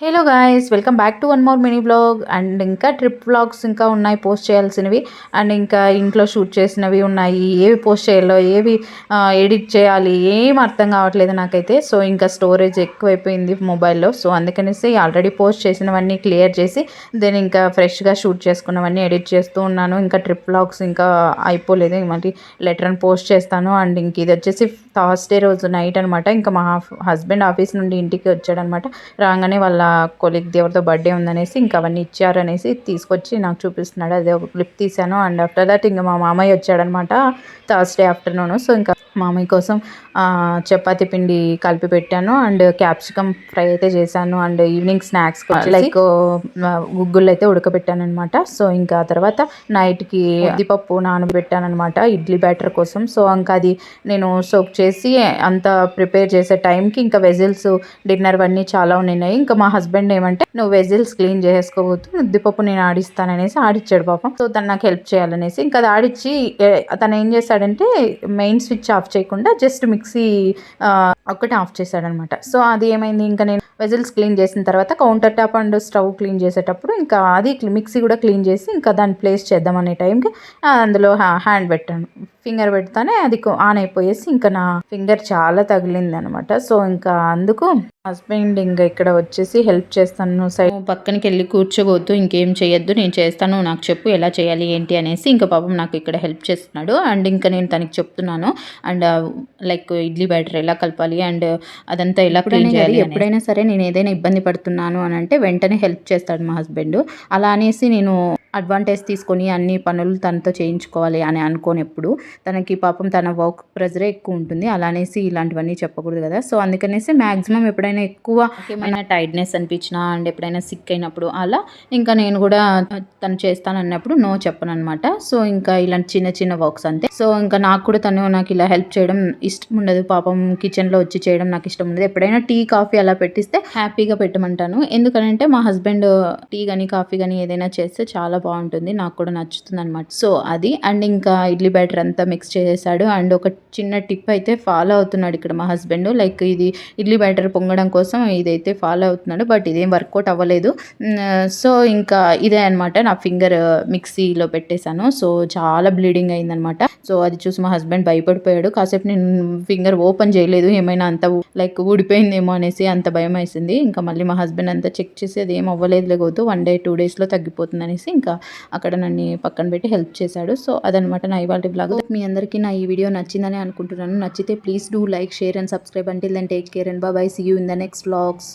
Hello guys, welcome back to one more mini vlog. And ఇంకా trip vlogs ఇంకా ఉన్నాయి post చేయాల్సినవి. And ఇంకా ఇంట్లో షూట్ చేసినవి ఉన్నాయి. ఏవి పోస్ట్ చేయాలో, ఏవి ఎడిట్ చేయాలి, ఏం అర్థం కావట్లేదు నాకైతే. సో ఇంకా స్టోరేజ్ ఎక్కువైపోయింది మొబైల్లో. సో అందుకనేసి ఆల్రెడీ పోస్ట్ చేసినవన్నీ క్లియర్ చేసి దెన్ ఇంకా ఫ్రెష్గా షూట్ చేసుకున్నవన్నీ ఎడిట్ చేస్తూ ఉన్నాను. ఇంకా ట్రిప్ వ్లాగ్స్ ఇంకా అయిపోలేదు, మళ్ళీ లెటర్ అని పోస్ట్ చేస్తాను. అండ్ ఇంక ఇది వచ్చేసి థర్స్డే రోజు నైట్ అనమాట. ఇంకా మా హస్బెండ్ ఆఫీస్ నుండి ఇంటికి వచ్చాడనమాట. రాగానే వాళ్ళ కొలీగ్ ఎవరితో బర్త్డే ఉందనేసి ఇంకా అవన్నీ ఇచ్చారనేసి తీసుకొచ్చి నాకు చూపిస్తున్నాడు. అదే ఒక క్లిప్ తీశాను. అండ్ ఆఫ్టర్ దట్ ఇంకా మా మామయ్య వచ్చాడనమాట థర్స్డే ఆఫ్టర్నూన్. సో ఇంకా మామయ్య కోసం చపాతీ పిండి కలిపి పెట్టాను. అండ్ క్యాప్సికమ్ ఫ్రై అయితే చేశాను. అండ్ ఈవినింగ్ స్నాక్స్ లైక్ గుగ్గులు అయితే ఉడకబెట్టాను అనమాట. సో ఇంకా తర్వాత నైట్కి ఉద్దిపప్పు నానబెట్టాను అనమాట ఇడ్లీ బ్యాటర్ కోసం. సో ఇంకా అది నేను సోక్ చేసి అంత ప్రిపేర్ చేసే టైంకి ఇంకా వెజిల్స్ డిన్నర్ అన్నీ చాలా ఉన్నాయి. ఇంకా మా హస్బెండ్ ఏమంటే, నువ్వు వెజిల్స్ క్లీన్ చేసుకోవద్దు, ఉద్దిపప్పు నేను ఆడిస్తాననేసి ఆడిచ్చాడు పాపం. సో తను నాకు హెల్ప్ చేయాలనేసి ఇంకా అది ఆడిచ్చి తను ఏం చేశాడంటే మెయిన్ స్విచ్ ఆఫ్ చేయకుండా జస్ట్ మిక్సీ ఒక్కటి ఆఫ్ చేశాడనమాట. సో అది ఏమైంది, ఇంకా నేను వెజిల్స్ క్లీన్ చేసిన తర్వాత counter top and stove clean చేసేటప్పుడు ఇంకా అది మిక్సీ కూడా క్లీన్ చేసి ఇంకా దాన్ని ప్లేస్ చేద్దాం అనే టైంకి అందులో హ్యాండ్ పెట్టాను. ఫింగర్ పెడతానే అది ఆన్ అయిపోయేసి ఇంకా నా ఫింగర్ చాలా తగిలింది అనమాట. సో ఇంకా అందుకు హస్బెండ్ ఇంకా ఇక్కడ వచ్చేసి హెల్ప్ చేస్తాను, సైడ్ పక్కనకి వెళ్ళి కూర్చోవద్దు, ఇంకేం చేయొద్దు, నేను చేస్తాను, నాకు చెప్పు ఎలా చేయాలి ఏంటి అనేసి ఇంకా పాపం నాకు ఇక్కడ హెల్ప్ చేస్తున్నాడు. అండ్ ఇంకా నేను తనకి చెప్తున్నాను. అండ్ లైక్ ఇడ్లీ బ్యాటర్ ఎలా కలపాలి అండ్ అదంతా ఎలా క్లీన్ చేయాలి. ఎప్పుడైనా సరే నేను ఏదైనా ఇబ్బంది పడుతున్నాను అని అంటే వెంటనే హెల్ప్ చేస్తాడు మా హస్బెండ్. అలా అనేసి నేను అడ్వాంటేజ్ తీసుకొని అన్ని పనులు తనతో చేయించుకోవాలి అని అనుకోని, ఎప్పుడు తనకి పాపం తన వర్క్ ప్రెజరే ఎక్కువ ఉంటుంది. అలా అనేసి ఇలాంటివన్నీ చెప్పకూడదు కదా. సో అందుకనేసి మ్యాక్సిమం ఎప్పుడైనా ఎక్కువ ఏమైనా టైర్డ్నెస్ అనిపించినా అండ్ ఎప్పుడైనా సిక్ అయినప్పుడు అలా ఇంకా నేను కూడా తను చేస్తానన్నప్పుడు నో చెప్పను అనమాట. సో ఇంకా ఇలాంటి చిన్న చిన్న వర్క్స్ అంతే. సో ఇంకా నాకు కూడా నాకు ఇలా హెల్ప్ చేయడం ఇష్టం ఉండదు. పాపం కిచెన్లో వచ్చి చేయడం నాకు ఇష్టం ఉండదు. ఎప్పుడైనా టీ కాఫీ అలా పెట్టిస్తే హ్యాపీగా పెట్టమంటాను. ఎందుకంటే మా హస్బెండ్ టీ కానీ కాఫీ కానీ ఏదైనా చేస్తే చాలా బాగుంటుంది, నాకు కూడా నచ్చుతుంది అనమాట. సో అది. అండ్ ఇంకా ఇడ్లీ బ్యాటర్ అంతా మిక్స్ చేసేసాడు. అండ్ ఒక చిన్న టిప్ అయితే ఫాలో అవుతున్నాడు ఇక్కడ మా హస్బెండ్. లైక్ ఇది ఇడ్లీ బ్యాటర్ పొంగడం కోసం ఇదైతే ఫాలో అవుతున్నాడు. బట్ ఇదేం వర్కౌట్ అవ్వలేదు. సో ఇంకా ఇదే అనమాట, నా ఫింగర్ మిక్సీలో పెట్టేశాను. సో చాలా బ్లీడింగ్ అయిందనమాట. సో అది చూసి మా హస్బెండ్ భయపడిపోయాడు. కాసేపు నేను ఫింగర్ ఓపెన్ చేయలేదు, ఏమైనా అంత లైక్ ఊడిపోయిందేమో అనేసి అంత భయం వేసింది. ఇంకా మళ్ళీ మా హస్బెండ్ అంతా చెక్ చేసి అది ఏం అవ్వలేదు, లేకపోతే 1 day 2 daysలో తగ్గిపోతుంది అనేసి ఇంకా అక్కడ నన్ను పక్కన పెట్టి హెల్ప్ చేశాడు. సో అదనమాట నా ఇవాళ వ్లాగ్. మీ అందరికీ నా ఈ వీడియో నచ్చిందని అనుకుంటున్నాను. నచ్చితే please do like, share and subscribe. Until then take care and bye. See you in the next vlogs.